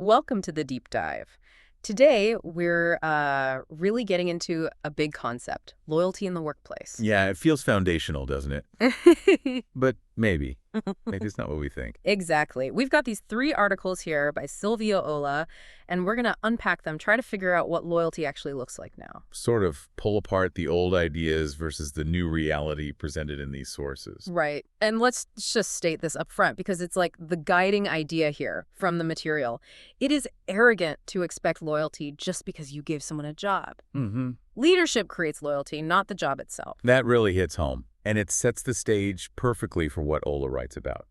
Welcome to the deep dive. Today, we're really getting into a big concept, loyalty in the workplace. Yeah, it feels foundational, doesn't it? But maybe. Maybe it's not what we think. Exactly. We've got these 3 articles here by Silvio Ola, and we're going to unpack them, try to figure out what loyalty actually looks like now. Sort of pull apart the old ideas versus the new reality presented in these sources. Right. And let's just state this up front because it's like the guiding idea here from the material. It is arrogant to expect loyalty just because you gave someone a job. Mm-hmm. Leadership creates loyalty, not the job itself. That really hits home, and it sets the stage perfectly for what Ola writes about.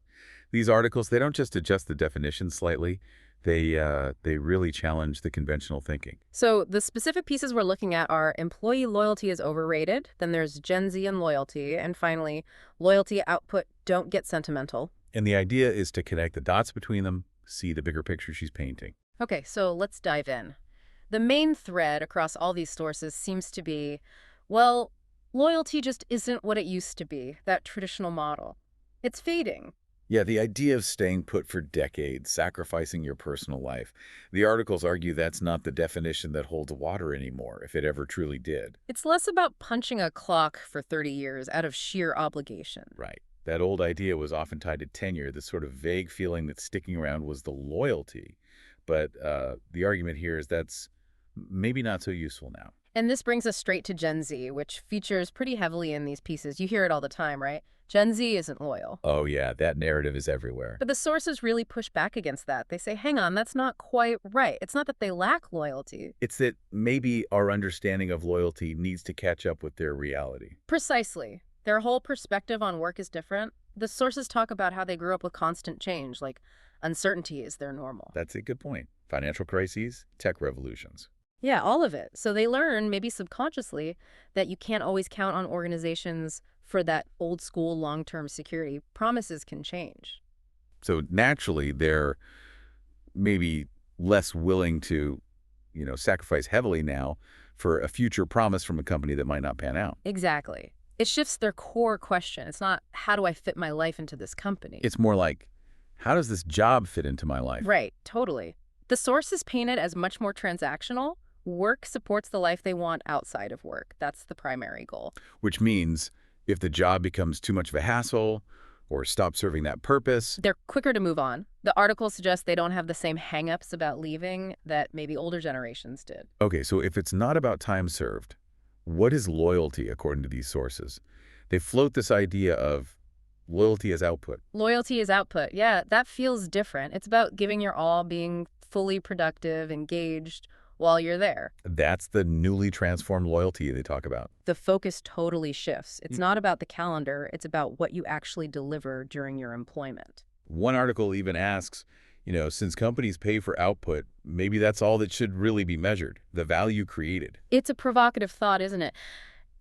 These articles, they don't just adjust the definition slightly, they really challenge the conventional thinking. So the specific pieces we're looking at are employee loyalty is overrated, then there's Gen Z and loyalty, and finally, loyalty output don't get sentimental. And the idea is to connect the dots between them, see the bigger picture she's painting. Okay, so let's dive in. The main thread across all these sources seems to be, well, loyalty just isn't what it used to be, that traditional model. It's fading. Yeah, the idea of staying put for decades, sacrificing your personal life. The articles argue that's not the definition that holds water anymore, if it ever truly did. It's less about punching a clock for 30 years out of sheer obligation. Right. That old idea was often tied to tenure, the sort of vague feeling that sticking around was the loyalty. But the argument here is that's maybe not so useful now. And this brings us straight to Gen Z, which features pretty heavily in these pieces. You hear it all the time, right? Gen Z isn't loyal. Oh yeah, that narrative is everywhere. But the sources really push back against that. They say, hang on, that's not quite right. It's not that they lack loyalty. It's that maybe our understanding of loyalty needs to catch up with their reality. Precisely. Their whole perspective on work is different. The sources talk about how they grew up with constant change, like uncertainty is their normal. That's a good point. Financial crises, tech revolutions. Yeah, all of it. So they learn, maybe subconsciously, that you can't always count on organizations for that old school long-term security. Promises can change. So naturally, they're maybe less willing to, sacrifice heavily now for a future promise from a company that might not pan out. Exactly. It shifts their core question. It's not, how do I fit my life into this company? It's more like, how does this job fit into my life? Right, totally. The source is painted as much more transactional. Work supports the life they want outside of work. That's the primary goal. Which means if the job becomes too much of a hassle or stops serving that purpose, they're quicker to move on. The article suggests they don't have the same hang-ups about leaving that maybe older generations did. Okay, so if it's not about time served, what is loyalty according to these sources? They float this idea of loyalty as output. Loyalty is output. Yeah, that feels different. It's about giving your all, being fully productive, engaged while you're there. That's the newly transformed loyalty they talk about. The focus totally shifts. It's not about the calendar. It's about what you actually deliver during your employment. One article even asks, since companies pay for output, maybe that's all that should really be measured, the value created. It's a provocative thought, isn't it?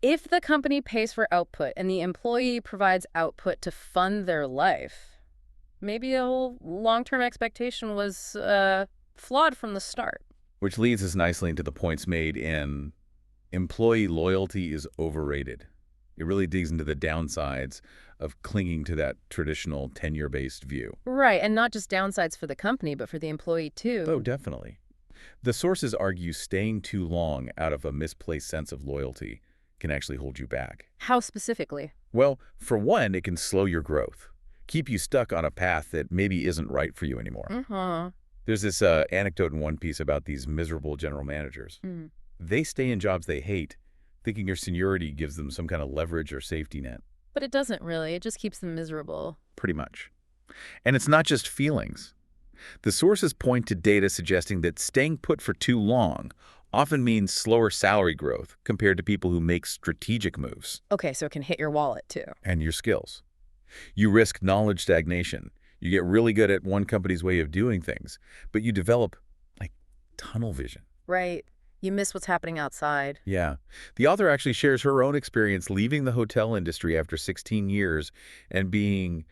If the company pays for output and the employee provides output to fund their life, maybe a whole long-term expectation was flawed from the start. Which leads us nicely into the points made in employee loyalty is overrated. It really digs into the downsides of clinging to that traditional tenure-based view. Right, and not just downsides for the company, but for the employee too. Oh, definitely. The sources argue staying too long out of a misplaced sense of loyalty can actually hold you back. How specifically? Well, for one, it can slow your growth, keep you stuck on a path that maybe isn't right for you anymore. Mm-hmm. There's this anecdote in one piece about these miserable general managers. Mm. They stay in jobs they hate, thinking your seniority gives them some kind of leverage or safety net. But it doesn't really. It just keeps them miserable. Pretty much. And it's not just feelings. The sources point to data suggesting that staying put for too long often means slower salary growth compared to people who make strategic moves. Okay, so it can hit your wallet too. And your skills. You risk knowledge stagnation. You get really good at one company's way of doing things, but you develop, tunnel vision. Right. You miss what's happening outside. Yeah. The author actually shares her own experience leaving the hotel industry after 16 years and being,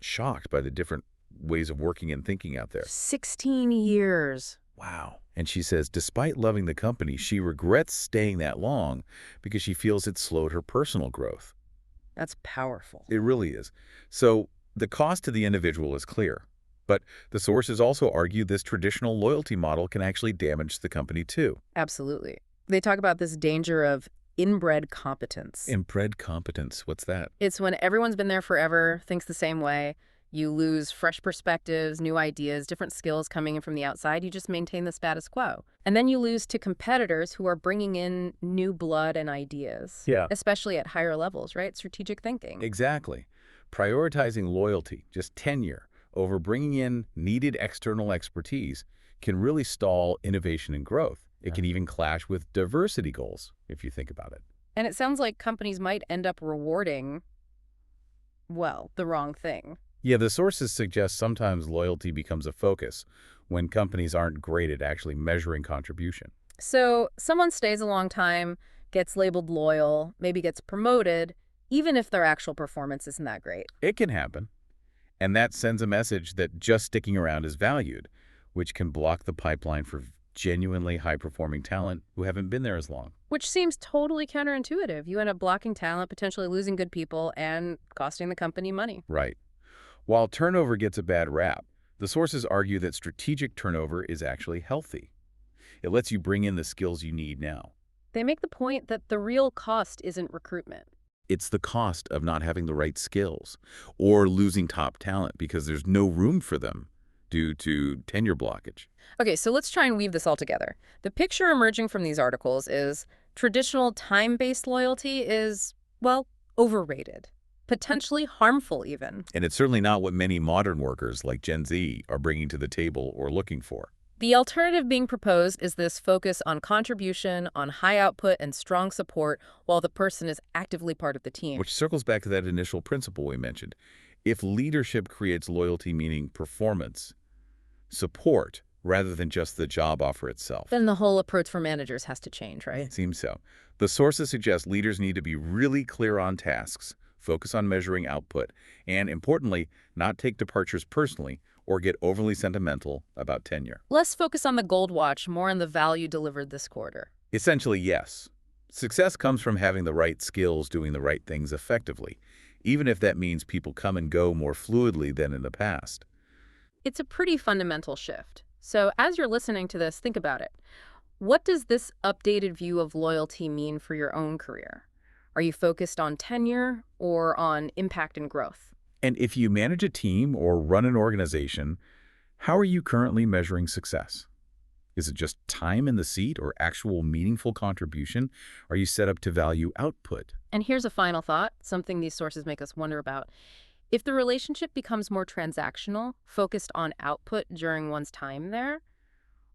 shocked by the different ways of working and thinking out there. 16 years. Wow. And she says, despite loving the company, she regrets staying that long because she feels it slowed her personal growth. That's powerful. It really is. So the cost to the individual is clear. But the sources also argue this traditional loyalty model can actually damage the company too. Absolutely. They talk about this danger of inbred competence. Inbred competence, what's that? It's when everyone's been there forever, thinks the same way. You lose fresh perspectives, new ideas, different skills coming in from the outside. You just maintain the status quo. And then you lose to competitors who are bringing in new blood and ideas, Yeah. especially at higher levels, right? Strategic thinking. Exactly. Prioritizing loyalty, just tenure, over bringing in needed external expertise can really stall innovation and growth. It can even clash with diversity goals, if you think about it. And it sounds like companies might end up rewarding, well, the wrong thing. Yeah, the sources suggest sometimes loyalty becomes a focus when companies aren't great at actually measuring contribution. So someone stays a long time, gets labeled loyal, maybe gets promoted, even if their actual performance isn't that great. It can happen, and that sends a message that just sticking around is valued, which can block the pipeline for genuinely high-performing talent who haven't been there as long. Which seems totally counterintuitive. You end up blocking talent, potentially losing good people, and costing the company money. Right. While turnover gets a bad rap, the sources argue that strategic turnover is actually healthy. It lets you bring in the skills you need now. They make the point that the real cost isn't recruitment. It's the cost of not having the right skills or losing top talent because there's no room for them due to tenure blockage. Okay, so let's try and weave this all together. The picture emerging from these articles is traditional time-based loyalty is, well, overrated, potentially harmful even. And it's certainly not what many modern workers like Gen Z are bringing to the table or looking for. The alternative being proposed is this focus on contribution, on high output and strong support while the person is actively part of the team. Which circles back to that initial principle we mentioned. If leadership creates loyalty, meaning performance, support, rather than just the job offer itself. Then the whole approach for managers has to change, right? Seems so. The sources suggest leaders need to be really clear on tasks, focus on measuring output, and importantly, not take departures personally or get overly sentimental about tenure. Less focus on the gold watch, more on the value delivered this quarter. Essentially, yes. Success comes from having the right skills, doing the right things effectively, even if that means people come and go more fluidly than in the past. It's a pretty fundamental shift. So as you're listening to this, think about it. What does this updated view of loyalty mean for your own career? Are you focused on tenure or on impact and growth? And if you manage a team or run an organization, how are you currently measuring success? Is it just time in the seat or actual meaningful contribution? Are you set up to value output? And here's a final thought, something these sources make us wonder about. If the relationship becomes more transactional, focused on output during one's time there,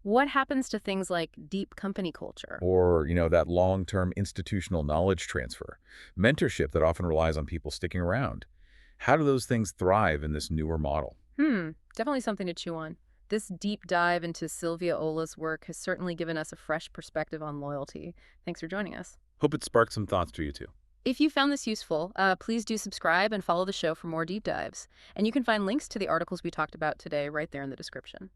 what happens to things like deep company culture? Or, that long-term institutional knowledge transfer, mentorship that often relies on people sticking around. How do those things thrive in this newer model? Definitely something to chew on. This deep dive into Sylvia Ola's work has certainly given us a fresh perspective on loyalty. Thanks for joining us. Hope it sparked some thoughts to you too. If you found this useful, please do subscribe and follow the show for more deep dives. And you can find links to the articles we talked about today right there in the description.